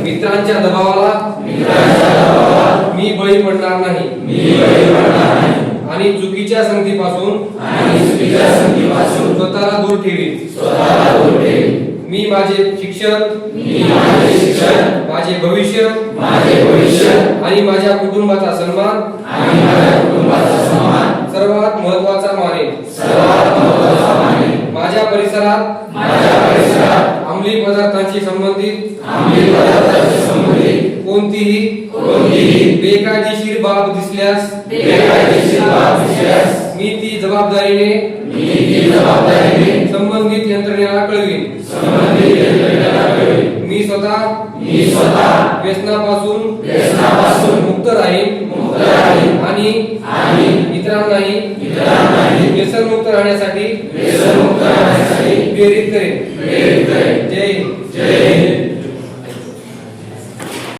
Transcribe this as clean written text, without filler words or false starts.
मित्रांच्या दबावाला मी बळी पडणार नाही आणि चुकीच्या संगतीपासून स्वतःला दूर ठेवीन. मी माझे शिक्षण, माझे भविष्य आणि माझ्या कुटुंबाचा सन्मान सर्वात महत्त्वाचा मानेन. माझ्या परिसरात अंमली पदार्थांशी संबंधित कोणतीही बेकायदेशीर बाब दिसल्यास मी ती जबाबदारीने संबंधित यंत्रणेला कळवीन. मी स्वतः व्यसनापासून मुक्त राहीन आणि इतरांनाही व्यसनमुक्त राहण्यासाठी प्रेरित करेन. जय हिंद.